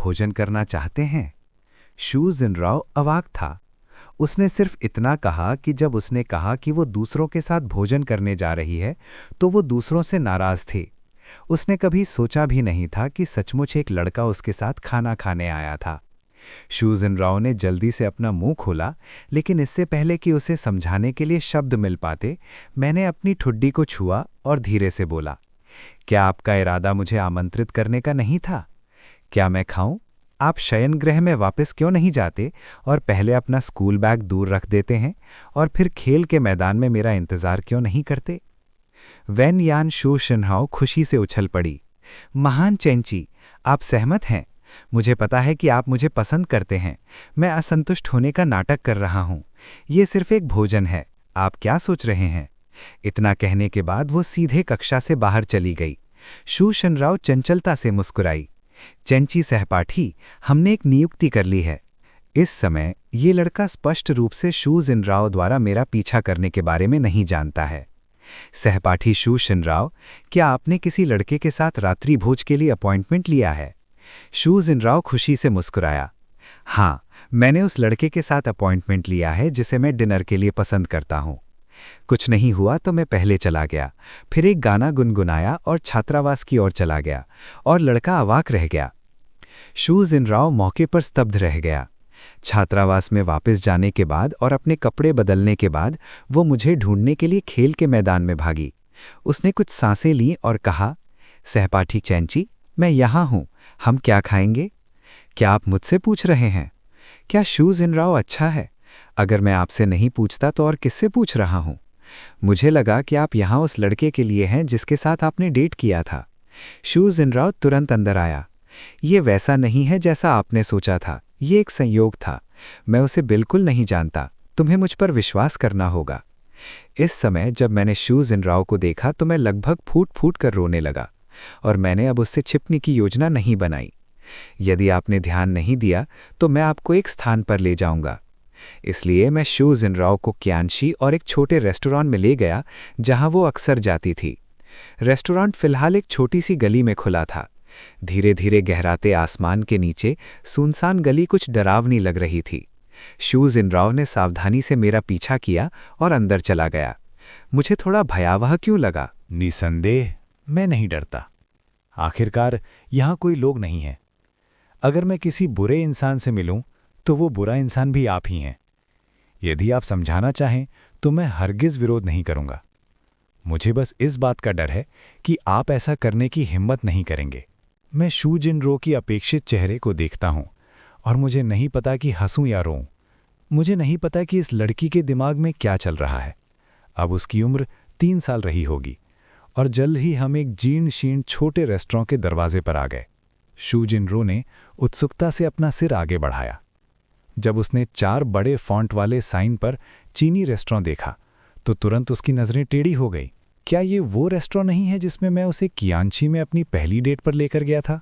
भोजन करना चाहते हैं? शू जिनराव अवाक था। उसने सिर्फ इतना कहा कि जब उसने कहा कि वो दूसरों के साथ भोजन करने जा रही है, तो वो दूसरों से नाराज थी। उसने कभी सोचा भी नहीं था कि सचमुच एक लड़का उसके साथ खाना खाने आया था। शू जिनराव ने जल्दी से अपना मुंह खोला, लेकिन इससे पहले कि उसे समझाने के लिए शब्द मिल पाते, मैंने अपनी ठुड्डी को छुआ और धीरे से बोला, क्या आपका इरादा मुझे आमंत्रित करने का नहीं था? क्या मैं खाऊं? आप शयन गृह में वापस क्यों नहीं जाते और पहले अपना स्कूल बैग दूर रख देते हैं और फिर खेल के मैदान में मेरा इंतजार क्यों नहीं करते? वैन यान शू शिन्हाओ खुशी से उछल पड़ी। महान चेंची, आप सहमत हैं? मुझे पता है कि आप मुझे पसंद करते हैं। मैं असंतुष्ट होने का नाटक कर रहा हूं। ये सिर्फ एक भोजन है। आप क्या सोच रहे हैं? इतना कहने के बाद वो सीधे कक्षा से बाहर चली गई। शू शिनराव चंचलता से मुस्कुराई। चेंची सहपाठी, हमने एक नियुक्ति कर ली है। इस समय ये लड़का स्पष्ट रूप से शू जिनराव द्वारा मेरा पीछा करने के बारे में नहीं जानता है। सहपाठी शू शिनराव, क्या आपने किसी लड़के के साथ रात्रि भोज के लिए अपॉइंटमेंट लिया है? शू जिनराव खुशी से मुस्कुराया। हाँ, मैंने उस लड़के के साथ अपॉइंटमेंट लिया है जिसे मैं डिनर के लिए पसंद करता हूँ। कुछ नहीं हुआ तो मैं पहले चला गया, फिर एक गाना गुनगुनाया और छात्रावास की ओर चला गया, और लड़का अवाक रह गया। शू जिनराव मौके पर स्तब्ध रह गया। छात्रावास में वापस जाने के बाद और अपने कपड़े बदलने के बाद वो मुझे ढूंढने के लिए खेल के मैदान में भागी। उसने कुछ सांसें लीं और कहा, सहपाठी चैंची, मैं यहाँ हूँ। हम क्या खाएंगे? क्या आप मुझसे पूछ रहे हैं? क्या शू जिनराव अच्छा है? अगर मैं आपसे नहीं पूछता तो और किससे पूछ रहा हूँ? मुझे लगा कि आप यहाँ उस लड़के के लिए हैं जिसके साथ आपने डेट किया था। शू जिनराव तुरंत अंदर आया। ये वैसा नहीं है जैसा आपने सोचा था। ये एक संयोग था। मैं उसे बिल्कुल नहीं जानता। तुम्हें मुझ पर विश्वास करना होगा। इस समय जब मैंने शू जिनराव को देखा तो मैं लगभग फूट फूट कर रोने लगा, और मैंने अब उससे छिपने की योजना नहीं बनाई। यदि आपने ध्यान नहीं दिया तो मैं आपको एक स्थान पर ले जाऊंगा। इसलिए मैं शू जिनराव को क्यांशी और एक छोटे रेस्टोरेंट में ले गया जहां वो अक्सर जाती थी। रेस्टोरेंट फिलहाल एक छोटी सी गली में खुला था। धीरे धीरे गहराते आसमान के नीचे सुनसान गली कुछ डरावनी लग रही थी। शू जिनराव ने सावधानी से मेरा पीछा किया और अंदर चला गया। मुझे थोड़ा भयावह क्यों लगा? निसंदेह मैं नहीं डरता। आखिरकार यहाँ कोई लोग नहीं हैं। अगर मैं किसी बुरे इंसान से मिलूं तो वो बुरा इंसान भी आप ही हैं। यदि आप समझाना चाहें तो मैं हरगिज़ विरोध नहीं करूंगा। मुझे बस इस बात का डर है कि आप ऐसा करने की हिम्मत नहीं करेंगे। मैं शू जिनराव की अपेक्षित चेहरे को देखता हूं और मुझे नहीं पता कि हंसूं या रोऊं। मुझे नहीं पता कि इस लड़की के दिमाग में क्या चल रहा है। अब उसकी उम्र 3 साल रही होगी और जल्द ही हम एक जीर्ण शीर्ण छोटे रेस्टोरेंट के दरवाजे पर आ गए। शू जिनराव ने उत्सुकता से अपना सिर आगे बढ़ाया। जब उसने 4 बड़े फॉन्ट वाले साइन पर चीनी रेस्टोरेंट देखा तो तुरंत उसकी नज़रें टेढ़ी हो गई। क्या ये वो रेस्टोरेंट नहीं है जिसमें मैं उसे कियांशी में अपनी पहली डेट पर लेकर गया था?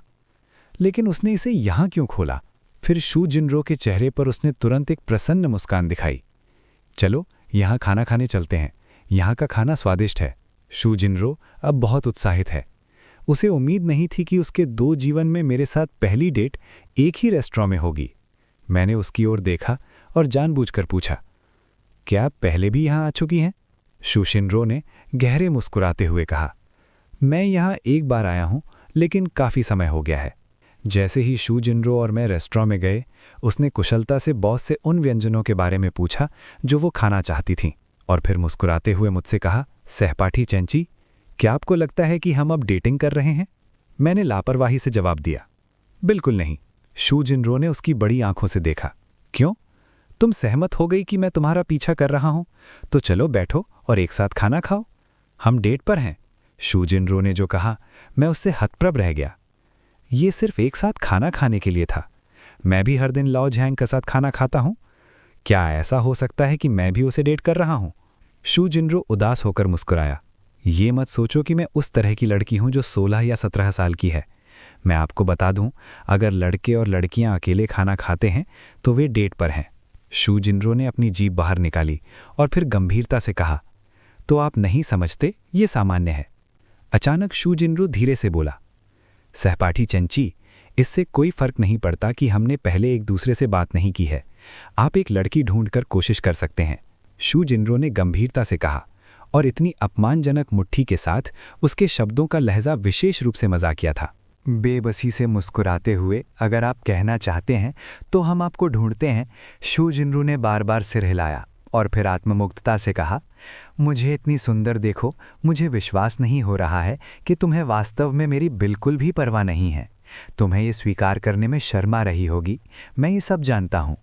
लेकिन उसने इसे यहाँ क्यों खोला? फिर शू जिनराव के चेहरे पर उसने तुरंत एक प्रसन्न मुस्कान दिखाई। चलो यहाँ खाना खाने चलते हैं। यहाँ का खाना स्वादिष्ट है। शू जिनराव अब बहुत उत्साहित है। उसे उम्मीद नहीं थी कि उसके 2 जीवन में मेरे साथ पहली डेट एक ही रेस्टोरेंट में होगी। मैंने उसकी ओर देखा और जानबूझकर पूछा, क्या आप पहले भी यहाँ आ चुकी हैं? शू जिनराव ने गहरे मुस्कुराते हुए कहा, मैं यहाँ एक बार आया हूँ, लेकिन काफ़ी समय हो गया है। जैसे ही शू जिनराव और मैं रेस्टोरेंट में गए, उसने कुशलता से बॉस से उन व्यंजनों के बारे में पूछा जो वो खाना चाहती थीं, और फिर मुस्कुराते हुए मुझसे कहा, सहपाठी चेंची, क्या आपको लगता है कि हम अब डेटिंग कर रहे हैं? मैंने लापरवाही से जवाब दिया, बिल्कुल नहीं। शू जिनराव ने उसकी बड़ी आंखों से देखा। क्यों? तुम सहमत हो गई कि मैं तुम्हारा पीछा कर रहा हूं? तो चलो बैठो और एक साथ खाना खाओ। हम डेट पर हैं। शू जिनराव ने जो कहा, मैं उससे हतप्रभ रह गया। ये सिर्फ एक साथ खाना खाने के लिए था। मैं भी हर दिन लाओ झैंग के साथ खाना खाता हूं। क्या ऐसा हो सकता है कि मैं भी उसे डेट कर रहा हूं? शू जिनराव उदास होकर मुस्कुराया। ये मत सोचो कि मैं उस तरह की लड़की हूं जो 16 या 17 साल की है। मैं आपको बता दूं, अगर लड़के और लड़कियां अकेले खाना खाते हैं तो वे डेट पर हैं। शू जिनराव ने अपनी जीभ बाहर निकाली और फिर गंभीरता से कहा, तो आप नहीं समझते, ये सामान्य है। अचानक शू जिनराव धीरे से बोला, सहपाठी चेंची, इससे कोई फर्क नहीं पड़ता कि हमने पहले एक दूसरे से बात नहीं की है। आप एक लड़की ढूंढकर कोशिश कर सकते हैं, शू जिनरो ने गंभीरता से कहा, और इतनी अपमानजनक मुट्ठी के साथ उसके शब्दों का लहजा विशेष रूप से मजाकिया था। बेबसी से मुस्कुराते हुए, अगर आप कहना चाहते हैं तो हम आपको ढूंढते हैं, शू जिनरू ने बार बार सिर हिलाया और फिर आत्ममुग्धता से कहा, मुझे इतनी सुंदर देखो, मुझे विश्वास नहीं हो रहा है कि तुम्हें वास्तव में मेरी बिल्कुल भी परवाह नहीं है। तुम्हें ये स्वीकार करने में शर्म आ रही होगी, मैं ये सब जानता हूँ।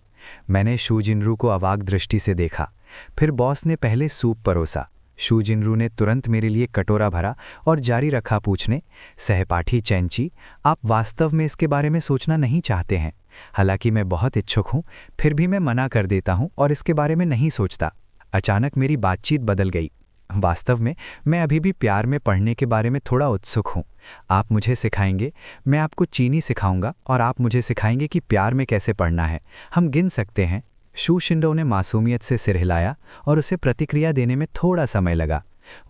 मैंने शू जिनरू को अवाक दृष्टि से देखा। फिर बॉस ने पहले सूप परोसा। शू जिनरू ने तुरंत मेरे लिए कटोरा भरा और जारी रखा पूछने, सहपाठी चैंची, आप वास्तव में इसके बारे में सोचना नहीं चाहते हैं? हालांकि मैं बहुत इच्छुक हूँ, फिर भी मैं मना कर देता हूँ और इसके बारे में नहीं सोचता। अचानक मेरी बातचीत बदल गई। वास्तव में मैं अभी भी प्यार में पढ़ने के बारे में थोड़ा उत्सुक हूँ। आप मुझे सिखाएंगे, मैं आपको चीनी सिखाऊंगा और आप मुझे सिखाएंगे कि प्यार में कैसे पढ़ना है। हम गिन सकते हैं। शू शिंडो ने मासूमियत से सिर हिलाया और उसे प्रतिक्रिया देने में थोड़ा समय लगा।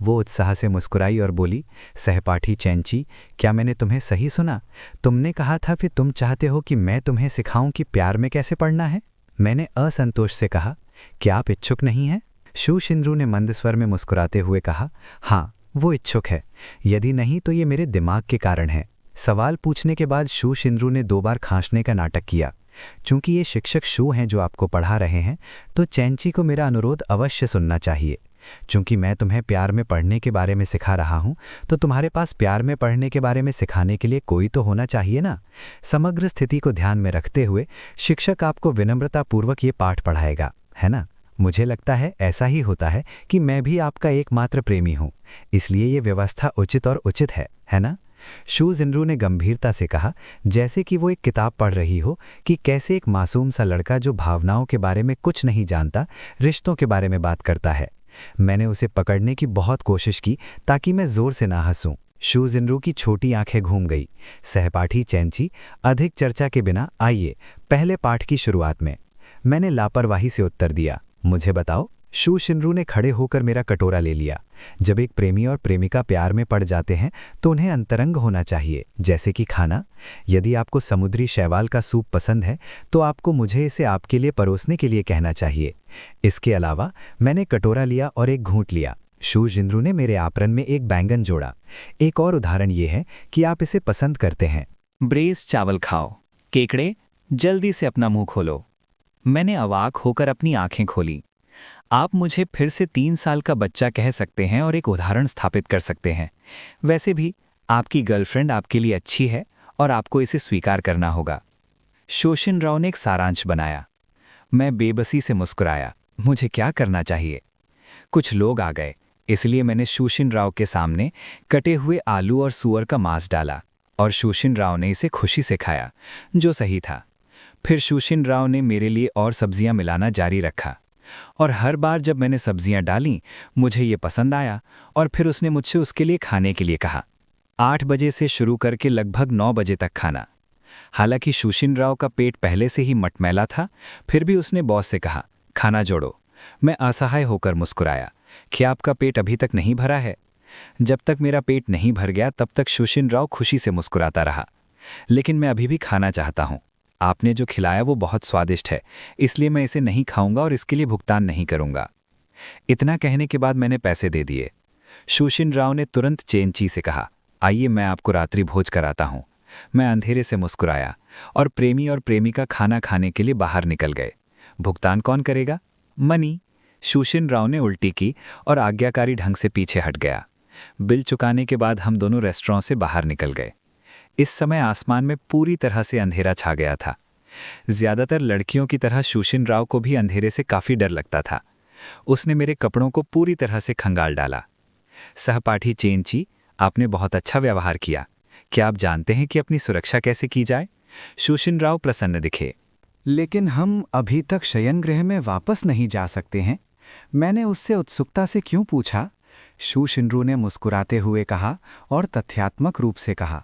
वो उत्साह से मुस्कुराई और बोली, सहपाठी चैंची, क्या मैंने तुम्हें सही सुना? तुमने कहा था फिर तुम चाहते हो कि मैं तुम्हें सिखाऊं कि प्यार में कैसे पढ़ना है? मैंने असंतोष से कहा, क्या आप इच्छुक नहीं हैं? शू शिंद्रू ने मंद स्वर में मुस्कुराते हुए कहा, हाँ, वो इच्छुक है। यदि नहीं तो ये मेरे दिमाग के कारण है। सवाल पूछने के बाद शू शिंद्रू ने 2 बार खांसने का नाटक किया। चूंकि ये शिक्षक शू हैं जो आपको पढ़ा रहे हैं, तो चैंची को मेरा अनुरोध अवश्य सुनना चाहिए। चूंकि मैं तुम्हें प्यार में पढ़ने के बारे में सिखा रहा हूं, तो तुम्हारे पास प्यार में पढ़ने के बारे में सिखाने के लिए कोई तो होना चाहिए ना। समग्र स्थिति को ध्यान में रखते हुए शिक्षक आपको विनम्रतापूर्वक ये पाठ पढ़ाएगा, है ना? मुझे लगता है ऐसा ही होता है कि मैं भी आपका एकमात्र प्रेमी हूं, इसलिए ये व्यवस्था उचित और उचित है ना? शू जिनरू ने गंभीरता से कहा, जैसे कि वो एक किताब पढ़ रही हो कि कैसे एक मासूम सा लड़का जो भावनाओं के बारे में कुछ नहीं जानता, रिश्तों के बारे में बात करता है। मैंने उसे पकड़ने की बहुत कोशिश की ताकि मैं जोर से ना हंसूं। शू जिनरू की छोटी आंखें घूम गई। सहपाठी चैंची, अधिक चर्चा के बिना आइए पहले पाठ की शुरुआत में। मैंने लापरवाही से उत्तर दिया, मुझे बताओ। शू शिनरू ने खड़े होकर मेरा कटोरा ले लिया। जब एक प्रेमी और प्रेमिका प्यार में पड़ जाते हैं तो उन्हें अंतरंग होना चाहिए, जैसे कि खाना। यदि आपको समुद्री शैवाल का सूप पसंद है तो आपको मुझे इसे आपके लिए परोसने के लिए कहना चाहिए। इसके अलावा मैंने कटोरा लिया और एक घूंट लिया। शू जिनरू ने मेरे आपरन में एक बैंगन जोड़ा। एक और उदाहरण ये है कि आप इसे पसंद करते हैं। ब्रेस चावल खाओ। केकड़े, जल्दी से अपना मुंह खोलो। मैंने अवाक होकर अपनी आंखें खोली। आप मुझे फिर से 3 साल का बच्चा कह सकते हैं और एक उदाहरण स्थापित कर सकते हैं। वैसे भी आपकी गर्लफ्रेंड आपके लिए अच्छी है और आपको इसे स्वीकार करना होगा। शोशिन राव ने एक सारांश बनाया। मैं बेबसी से मुस्कुराया। मुझे क्या करना चाहिए? कुछ लोग आ गए, इसलिए मैंने शोशिन राव के सामने कटे हुए आलू और सूअर का मांस डाला और शोशिन राव ने इसे खुशी से खाया, जो सही था। फिर शोशिन राव ने मेरे लिए और सब्जियां मिलाना जारी रखा और हर बार जब मैंने सब्जियां डालीं, मुझे ये पसंद आया और फिर उसने मुझसे उसके लिए खाने के लिए कहा। 8 बजे से शुरू करके लगभग 9 बजे तक खाना। हालांकि शोशिन राव का पेट पहले से ही मटमैला था, फिर भी उसने बॉस से कहा, खाना जोड़ो। मैं असहाय होकर मुस्कुराया, क्या आपका पेट अभी तक नहीं भरा है? जब तक मेरा पेट नहीं भर गया तब तक शोशिन राव खुशी से मुस्कुराता रहा। लेकिन मैं अभी भी खाना चाहता हूँ। आपने जो खिलाया वो बहुत स्वादिष्ट है, इसलिए मैं इसे नहीं खाऊंगा और इसके लिए भुगतान नहीं करूंगा। इतना कहने के बाद मैंने पैसे दे दिए। शोशिन राव ने तुरंत चेंची से कहा, आइए मैं आपको रात्रि भोज कराता हूं। मैं अंधेरे से मुस्कुराया और प्रेमी और प्रेमिका खाना खाने के लिए बाहर निकल गए। भुगतान कौन करेगा? मनी। शोशिन राव ने उल्टी की और आज्ञाकारी ढंग से पीछे हट गया। बिल चुकाने के बाद हम दोनों रेस्टोरेंट से बाहर निकल गए। इस समय आसमान में पूरी तरह से अंधेरा छा गया था। ज्यादातर लड़कियों की तरह शोशिन राव को भी अंधेरे से काफी डर लगता था। उसने मेरे कपड़ों को पूरी तरह से खंगाल डाला। सहपाठी चेंची, आपने बहुत अच्छा व्यवहार किया। क्या आप जानते हैं कि अपनी सुरक्षा कैसे की जाए? शोशिन राव प्रसन्न दिखे। लेकिन हम अभी तक शयनगृह में वापस नहीं जा सकते हैं। मैंने उससे उत्सुकता से क्यों पूछा। शू शिनरू ने मुस्कुराते हुए कहा और तथ्यात्मक रूप से कहा,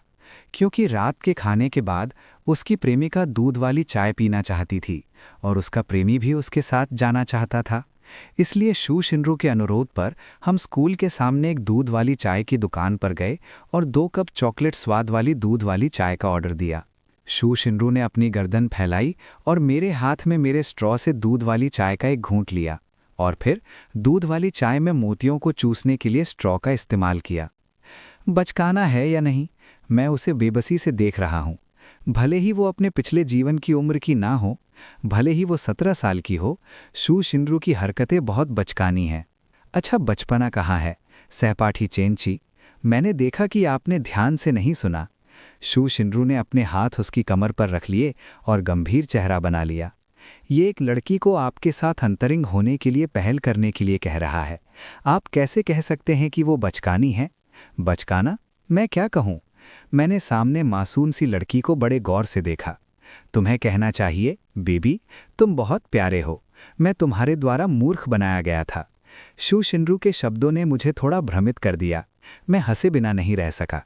क्योंकि रात के खाने के बाद उसकी प्रेमिका दूध वाली चाय पीना चाहती थी और उसका प्रेमी भी उसके साथ जाना चाहता था। इसलिए शू शिनरू के अनुरोध पर हम स्कूल के सामने एक दूध वाली चाय की दुकान पर गए और 2 कप चॉकलेट स्वाद वाली दूध वाली चाय का ऑर्डर दिया। शू शिनरू ने अपनी गर्दन फैलाई और मेरे हाथ में मेरे स्ट्रॉ से दूध वाली चाय का एक घूंट लिया और फिर दूध वाली चाय में मोतियों को चूसने के लिए स्ट्रॉ का इस्तेमाल किया। बचकाना है या नहीं, मैं उसे बेबसी से देख रहा हूँ। भले ही वो अपने पिछले जीवन की उम्र की ना हो, भले ही वो 17 साल की हो, शू शिनरू की हरकतें बहुत बचकानी हैं। अच्छा, बचपना कहाँ है? सहपाठी चेंची, मैंने देखा कि आपने ध्यान से नहीं सुना। शू शिनरू ने अपने हाथ उसकी कमर पर रख लिए और गंभीर चेहरा बना लिया। ये एक लड़की को आपके साथ अंतरिंग होने के लिए पहल करने के लिए कह रहा है। आप कैसे कह सकते हैं कि वो बचकानी है? बचकाना? मैं क्या कहूँ? मैंने सामने मासूम सी लड़की को बड़े गौर से देखा। तुम्हें कहना चाहिए, बेबी, तुम बहुत प्यारे हो। मैं तुम्हारे द्वारा मूर्ख बनाया गया था। शू शिनरू के शब्दों ने मुझे थोड़ा भ्रमित कर दिया। मैं हंसे बिना नहीं रह सका।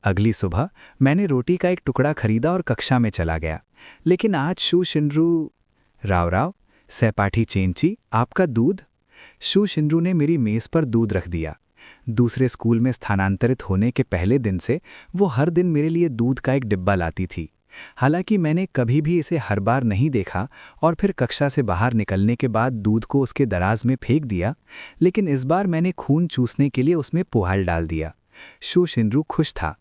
अगली सुबह मैंने रोटी का एक टुकड़ा खरीदा और कक्षा में चला गया। लेकिन आज शू शिनरू... राव राव, सहपाठी चेंची, आपका दूध? शू शिनरू ने मेरी मेज़ पर दूध रख दिया। दूसरे स्कूल में स्थानांतरित होने के पहले दिन से वो हर दिन मेरे लिए दूध का एक डिब्बा लाती थी। हालांकि मैंने कभी भी इसे हर बार नहीं देखा और फिर कक्षा से बाहर निकलने के बाद दूध को उसके दराज में फेंक दिया, लेकिन इस बार मैंने खून चूसने के लिए उसमें पुआल डाल दिया। शू शिनरू खुश था।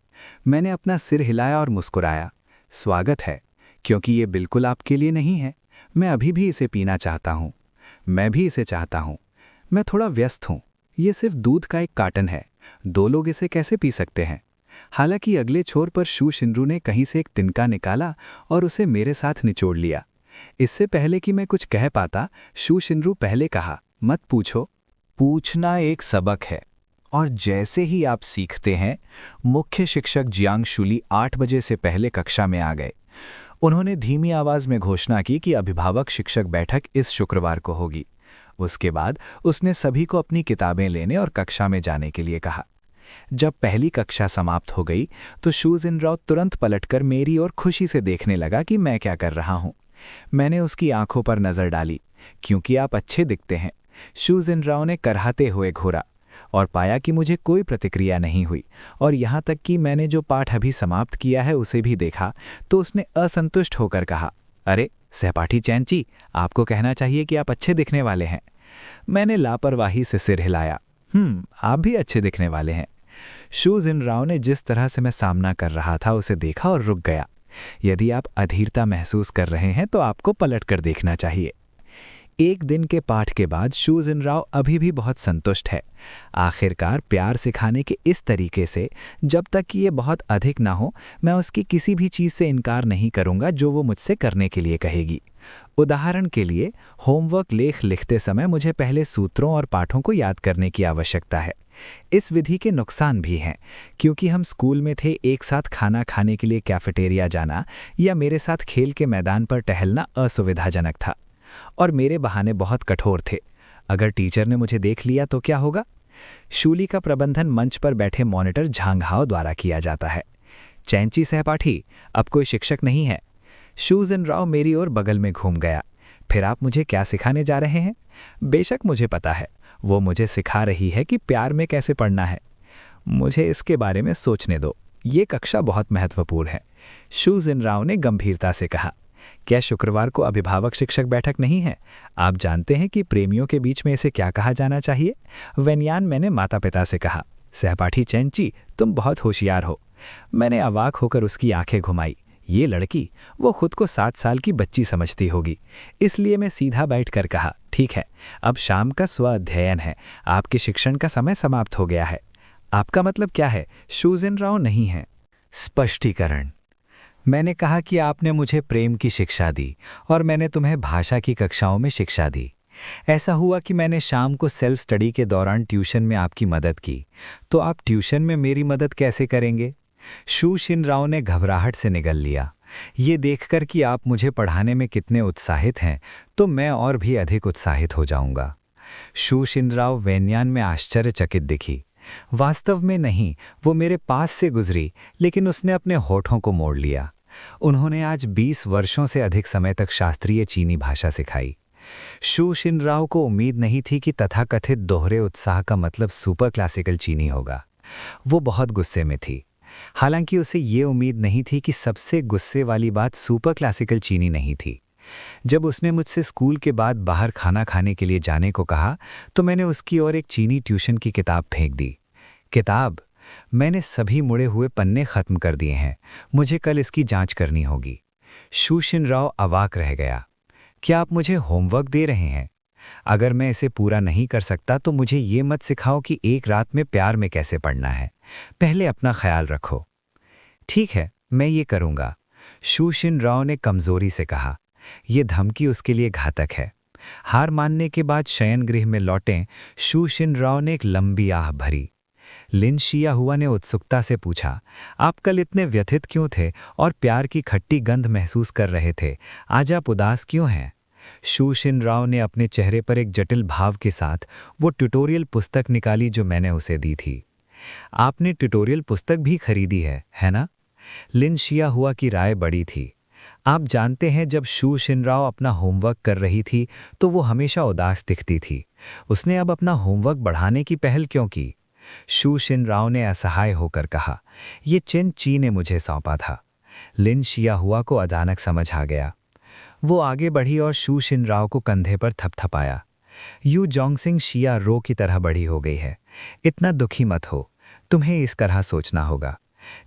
मैंने अपना सिर हिलाया और मुस्कुराया। स्वागत है, क्योंकि ये बिल्कुल आपके लिए नहीं है। मैं अभी भी इसे पीना चाहता हूँ। मैं भी इसे चाहता हूँ। मैं थोड़ा व्यस्त हूँ। ये सिर्फ दूध का एक कार्टन है। 2 लोग इसे कैसे पी सकते हैं? हालांकि अगले छोर पर शू शिनरू ने कहीं से एक तिनका निकाला और उसे मेरे साथ निचोड़ लिया। इससे पहले कि मैं कुछ कह पाता, शू शिनरू पहले कहा, मत पूछो। पूछना एक सबक है, और जैसे ही आप सीखते हैं। मुख्य शिक्षक जियांग शुली 8 बजे से पहले कक्षा में आ गए। उन्होंने धीमी आवाज में घोषणा की कि अभिभावक शिक्षक बैठक इस शुक्रवार को होगी। उसके बाद उसने सभी को अपनी किताबें लेने और कक्षा में जाने के लिए कहा। जब पहली कक्षा समाप्त हो गई तो शू शिनराव तुरंत पलटकर मेरी ओर खुशी से देखने लगा कि मैं क्या कर रहा हूं। मैंने उसकी आंखों पर नजर डाली। क्योंकि आप अच्छे दिखते हैं, शू शिनराव ने कराहते हुए घूरा और पाया कि मुझे कोई प्रतिक्रिया नहीं हुई, और यहाँ तक कि मैंने जो पाठ अभी समाप्त किया है उसे भी देखा तो उसने असंतुष्ट होकर कहा, अरे सहपाठी चैंची, आपको कहना चाहिए कि आप अच्छे दिखने वाले हैं। मैंने लापरवाही से सिर हिलाया। आप भी अच्छे दिखने वाले हैं। शू शिनराव ने जिस तरह से मैं सामना कर रहा था उसे देखा और रुक गया। यदि आप अधीरता महसूस कर रहे हैं तो आपको पलटकर देखना चाहिए। एक दिन के पाठ के बाद शू शिनराव अभी भी बहुत संतुष्ट है। आखिरकार प्यार सिखाने के इस तरीके से, जब तक कि ये बहुत अधिक ना हो, मैं उसकी किसी भी चीज़ से इनकार नहीं करूंगा जो वो मुझसे करने के लिए कहेगी। उदाहरण के लिए, होमवर्क लेख लिखते समय मुझे पहले सूत्रों और पाठों को याद करने की आवश्यकता है। इस विधि के नुकसान भी हैं, क्योंकि हम स्कूल में थे, एक साथ खाना खाने के लिए कैफेटेरिया जाना या मेरे साथ खेल के मैदान पर टहलना असुविधाजनक था, और मेरे बहाने बहुत कठोर थे। अगर टीचर ने मुझे देख लिया तो क्या होगा? शूली का प्रबंधन मंच पर बैठे मॉनिटर झांगहाओ द्वारा किया जाता है। चैंची सहपाठी, अब कोई शिक्षक नहीं है। शू शिनराव मेरी ओर बगल में घूम गया। फिर आप मुझे क्या सिखाने जा रहे हैं? बेशक मुझे पता है, वो मुझे सिखा रही है कि प्यार में कैसे पढ़ना है। मुझे इसके बारे में सोचने दो। ये कक्षा बहुत महत्वपूर्ण है। शू शिनराव ने गंभीरता से कहा, क्या शुक्रवार को अभिभावक शिक्षक बैठक नहीं है? आप जानते हैं कि प्रेमियों के बीच में इसे क्या कहा जाना चाहिए? वेन्यान, मैंने माता पिता से कहा। सहपाठी चैंची, तुम बहुत होशियार हो। मैंने अवाक होकर उसकी आंखें घुमाई। ये लड़की, वो खुद को 7 साल की बच्ची समझती होगी। इसलिए मैं सीधा बैठकर कहा, ठीक है, अब शाम का स्व अध्ययन है। आपके शिक्षण का समय समाप्त हो गया है। आपका मतलब क्या है? शू शिनराव नहीं है। स्पष्टीकरण। मैंने कहा कि आपने मुझे प्रेम की शिक्षा दी और मैंने तुम्हें भाषा की कक्षाओं में शिक्षा दी। ऐसा हुआ कि मैंने शाम को सेल्फ स्टडी के दौरान ट्यूशन में आपकी मदद की, तो आप ट्यूशन में मेरी मदद कैसे करेंगे? शू शिनराव ने घबराहट से निगल लिया। ये देखकर कि आप मुझे पढ़ाने में कितने उत्साहित हैं, तो मैं और भी अधिक उत्साहित हो जाऊंगा। शू शिनराव वेन्यान में आश्चर्यचकित दिखी। वास्तव में नहीं, वो मेरे पास से गुजरी, लेकिन उसने अपने होठों को मोड़ लिया। उन्होंने आज 20 वर्षों से अधिक समय तक शास्त्रीय चीनी भाषा सिखाई। शू शिनराव को उम्मीद नहीं थी कि तथाकथित दोहरे उत्साह का मतलब सुपर क्लासिकल चीनी होगा। वो बहुत गुस्से में थी। हालांकि उसे ये उम्मीद नहीं थी कि सबसे गुस्से वाली बात सुपर क्लासिकल चीनी नहीं थी। जब उसने मुझसे स्कूल के बाद बाहर खाना खाने के लिए जाने को कहा तो मैंने उसकी ओर एक चीनी ट्यूशन की किताब फेंक दी। किताब? मैंने सभी मुड़े हुए पन्ने खत्म कर दिए हैं, मुझे कल इसकी जांच करनी होगी। शू शिनराओ अवाक रह गया। क्या आप मुझे होमवर्क दे रहे हैं? अगर मैं इसे पूरा नहीं कर सकता तो मुझे ये मत सिखाओ कि एक रात में प्यार में कैसे पड़ना है। पहले अपना ख्याल रखो। ठीक है, मैं ये करूंगा, शू शिनराओ ने कमजोरी से कहा। यह धमकी उसके लिए घातक है। हार मानने के बाद शयनगृह में लौटें, शू शिनराओ ने एक लंबी आह भरी। लिन शियाहुआ ने उत्सुकता से पूछा, आप कल इतने व्यथित क्यों थे और प्यार की खट्टी गंध महसूस कर रहे थे? आज आप उदास क्यों हैं? शू शिनराओ ने अपने चेहरे पर एक जटिल भाव के साथ वो ट्यूटोरियल पुस्तक निकाली जो मैंने उसे दी थी। आपने ट्यूटोरियल पुस्तक भी खरीदी है ना? लिन शियाहुआ की राय बड़ी थी। आप जानते हैं, जब शू शिनराओ अपना होमवर्क कर रही थी तो वो हमेशा उदास दिखती थी। उसने अब अपना होमवर्क बढ़ाने की पहल क्यों की? शू शिनराओ ने असहाय होकर कहा, ये चेन ची ने मुझे सौंपा था। लिन शियाहुआ को अचानक समझ आ गया। वो आगे बढ़ी और शू शिनराओ को कंधे पर थपथपाया। यू जोंगसिंग शिया रो की तरह बड़ी हो गई है। इतना दुखी मत हो, तुम्हें इस तरह सोचना होगा।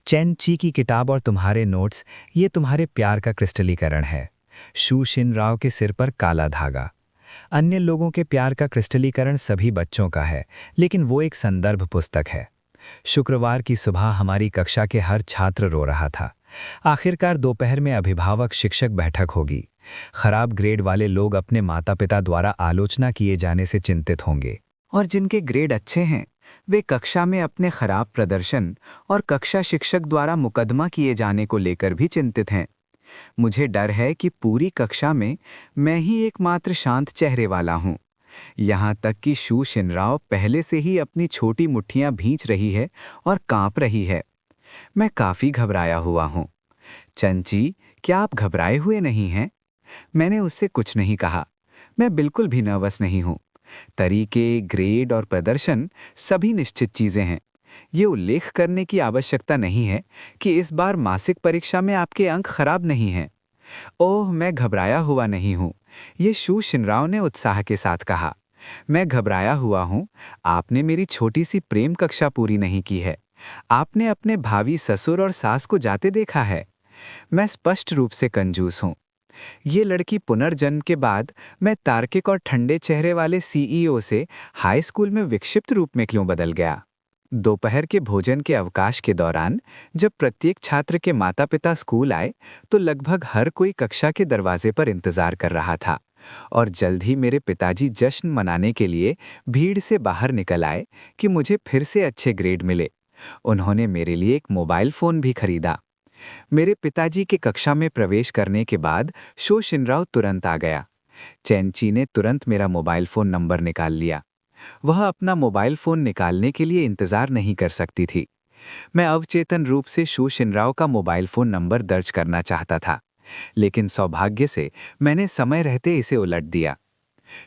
चेन ची की किताब और तुम्हारे नोट्स, ये तुम्हारे प्यार का क्रिस्टलीकरण है। शू शिनराओ के सिर पर काला धागा। अन्य लोगों के प्यार का क्रिस्टलीकरण सभी बच्चों का है, लेकिन वो एक संदर्भ पुस्तक है। शुक्रवार की सुबह हमारी कक्षा के हर छात्र रो रहा था। आखिरकार दोपहर में अभिभावक शिक्षक बैठक होगी। खराब ग्रेड वाले लोग अपने माता पिता द्वारा आलोचना किए जाने से चिंतित होंगे, और जिनके ग्रेड अच्छे हैं वे कक्षा में अपने खराब प्रदर्शन और कक्षा शिक्षक द्वारा मुकदमा किए जाने को लेकर भी चिंतित हैं। मुझे डर है कि पूरी कक्षा में मैं ही एकमात्र शांत चेहरे वाला हूँ। यहाँ तक कि शू शिनराओ पहले से ही अपनी छोटी मुट्ठियाँ भींच रही है और कांप रही है। मैं काफ़ी घबराया हुआ हूँ। चंची, क्या आप घबराए हुए नहीं हैं? मैंने उससे कुछ नहीं कहा। मैं बिल्कुल भी नर्वस नहीं हूँ। तरीके, ग्रेड और प्रदर्शन सभी निश्चित चीज़ें हैं। ये उल्लेख करने की आवश्यकता नहीं है कि इस बार मासिक परीक्षा में आपके अंक खराब नहीं हैं। ओह, मैं घबराया हुआ नहीं हूँ, ये शू शिनराओ ने उत्साह के साथ कहा। मैं घबराया हुआ हूँ, आपने मेरी छोटी सी प्रेम कक्षा पूरी नहीं की है। आपने अपने भावी ससुर और सास को जाते देखा है। मैं स्पष्ट रूप से कंजूस हूँ। ये लड़की पुनर्जन्म के बाद मैं तार्किक और ठंडे चेहरे वाले सीईओ से हाई स्कूल में विक्षिप्त रूप में क्यों बदल गया? दोपहर के भोजन के अवकाश के दौरान जब प्रत्येक छात्र के माता पिता स्कूल आए तो लगभग हर कोई कक्षा के दरवाजे पर इंतजार कर रहा था, और जल्द ही मेरे पिताजी जश्न मनाने के लिए भीड़ से बाहर निकल आए कि मुझे फिर से अच्छे ग्रेड मिले। उन्होंने मेरे लिए एक मोबाइल फ़ोन भी खरीदा। मेरे पिताजी के कक्षा में प्रवेश करने के बाद शू शिनराओ तुरंत आ गया। चेनची ने तुरंत मेरा मोबाइल फ़ोन नंबर निकाल लिया। वह अपना मोबाइल फ़ोन निकालने के लिए इंतज़ार नहीं कर सकती थी। मैं अवचेतन रूप से शू शिनराओ का मोबाइल फ़ोन नंबर दर्ज करना चाहता था, लेकिन सौभाग्य से मैंने समय रहते इसे उलट दिया।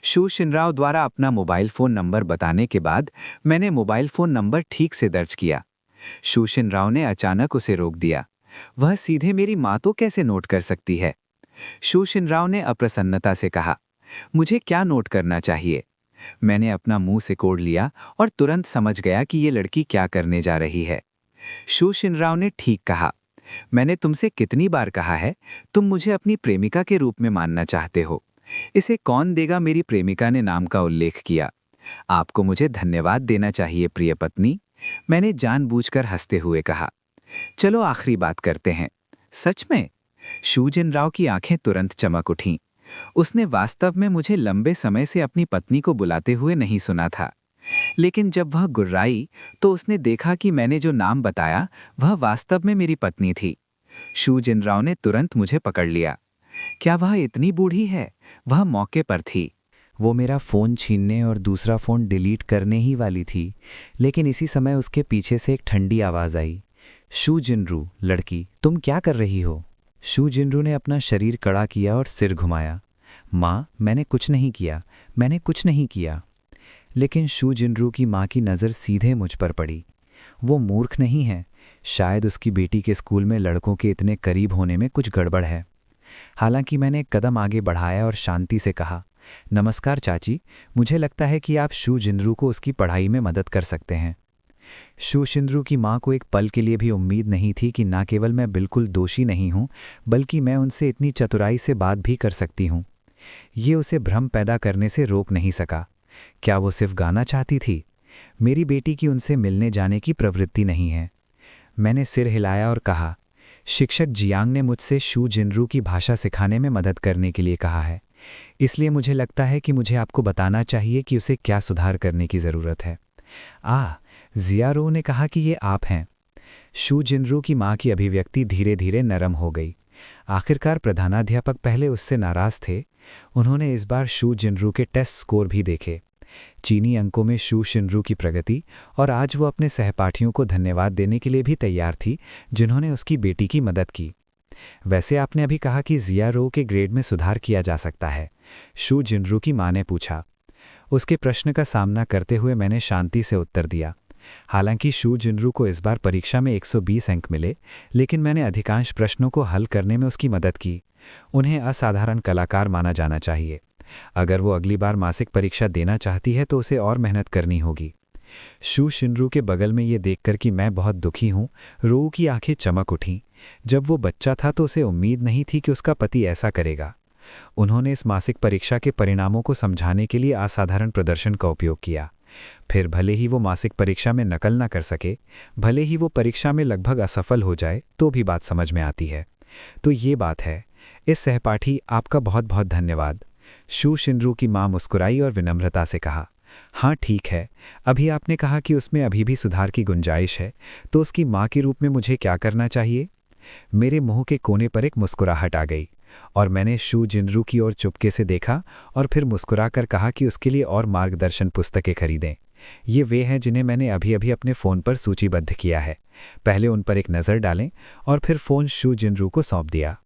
शू शिनराओ द्वारा अपना मोबाइल फ़ोन नंबर बताने के बाद मैंने मोबाइल फ़ोन नंबर ठीक से दर्ज किया। शू शिनराओ ने अचानक उसे रोक दिया। वह सीधे मेरी माँ तो कैसे नोट कर सकती है? शू शिनराओ ने अप्रसन्नता से कहा, मुझे क्या नोट करना चाहिए? मैंने अपना मुंह सिकोड़ लिया और तुरंत समझ गया कि ये लड़की क्या करने जा रही है। शू शिनराओ ने ठीक कहा, मैंने तुमसे कितनी बार कहा है, तुम मुझे अपनी प्रेमिका के रूप में मानना चाहते हो। इसे कौन देगा? मेरी प्रेमिका ने नाम का उल्लेख किया। आपको मुझे धन्यवाद देना चाहिए प्रिय पत्नी, मैंने जानबूझकर हंसते हुए कहा। चलो आखिरी बात करते हैं। सच में? शू शिनराओ की आंखें तुरंत चमक उठीं। उसने वास्तव में मुझे लंबे समय से अपनी पत्नी को बुलाते हुए नहीं सुना था, लेकिन जब वह गुर्राई तो उसने देखा कि मैंने जो नाम बताया वह वास्तव में मेरी पत्नी थी। शू शिनराओ ने तुरंत मुझे पकड़ लिया। क्या वह इतनी बूढ़ी है? वह मौके पर थी। वो मेरा फ़ोन छीनने और दूसरा फ़ोन डिलीट करने ही वाली थी, लेकिन इसी समय उसके पीछे से एक ठंडी आवाज़ आई, शू जिनरू, लड़की, तुम क्या कर रही हो? शू जिनरू ने अपना शरीर कड़ा किया और सिर घुमाया। माँ, मैंने कुछ नहीं किया, मैंने कुछ नहीं किया। लेकिन शू जिनरू की माँ की नज़र सीधे मुझ पर पड़ी। वो मूर्ख नहीं है, शायद उसकी बेटी के स्कूल में लड़कों के इतने करीब होने में कुछ गड़बड़ है। हालांकि मैंने एक कदम आगे बढ़ाया और शांति से कहा, नमस्कार चाची, मुझे लगता है कि आप शू जिनरू को उसकी पढ़ाई में मदद कर सकते हैं। शू जिनरू की माँ को एक पल के लिए भी उम्मीद नहीं थी कि न केवल मैं बिल्कुल दोषी नहीं हूँ, बल्कि मैं उनसे इतनी चतुराई से बात भी कर सकती हूँ। ये उसे भ्रम पैदा करने से रोक नहीं सका। क्या वो सिर्फ गाना चाहती थी? मेरी बेटी की उनसे मिलने जाने की प्रवृत्ति नहीं है। मैंने सिर हिलाया और कहा, शिक्षक जियांग ने मुझसे शू जिनरू की भाषा सिखाने में मदद करने के लिए कहा है, इसलिए मुझे लगता है कि मुझे आपको बताना चाहिए कि उसे क्या सुधार करने की ज़रूरत है। जियारो ने कहा कि ये आप हैं। शू जिनरू की माँ की अभिव्यक्ति धीरे धीरे नरम हो गई। आखिरकार प्रधानाध्यापक पहले उससे नाराज थे। उन्होंने इस बार शू जिनरू के टेस्ट स्कोर भी देखे, चीनी अंकों में शू जिनरू की प्रगति, और आज वो अपने सहपाठियों को धन्यवाद देने के लिए भी तैयार थी जिन्होंने उसकी बेटी की मदद की। वैसे आपने अभी कहा कि जियारो के ग्रेड में सुधार किया जा सकता है, शू जिनरू की माँ ने पूछा। उसके प्रश्न का सामना करते हुए मैंने शांति से उत्तर दिया। हालांकि शू जिनरू को इस बार परीक्षा में 120 अंक मिले, लेकिन मैंने अधिकांश प्रश्नों को हल करने में उसकी मदद की। उन्हें असाधारण कलाकार माना जाना चाहिए। अगर वो अगली बार मासिक परीक्षा देना चाहती है तो उसे और मेहनत करनी होगी। शू जिनरू के बगल में ये देखकर कि मैं बहुत दुखी हूँ, रू की आंखें चमक उठीं। जब वो बच्चा था तो उसे उम्मीद नहीं थी कि उसका पति ऐसा करेगा। उन्होंने इस मासिक परीक्षा के परिणामों को समझाने के लिए असाधारण प्रदर्शन का उपयोग किया। फिर भले ही वो मासिक परीक्षा में नकल ना कर सके, भले ही वो परीक्षा में लगभग असफल हो जाए, तो भी बात समझ में आती है। तो ये बात है। इस सहपाठी, आपका बहुत बहुत धन्यवाद। शू जिनरू की माँ मुस्कुराई और विनम्रता से कहा, हाँ ठीक है, अभी आपने कहा कि उसमें अभी भी सुधार की गुंजाइश है, तो उसकी माँ के रूप में मुझे क्या करना चाहिए? मेरे मुंह के कोने पर एक मुस्कुराहट आ गई और मैंने शू जिनरू की ओर चुपके से देखा और फिर मुस्कुराकर कहा कि उसके लिए और मार्गदर्शन पुस्तकें खरीदें। ये वे हैं जिन्हें मैंने अभी अभी अपने फ़ोन पर सूचीबद्ध किया है। पहले उन पर एक नज़र डालें और फिर फ़ोन शू जिनरू को सौंप दिया।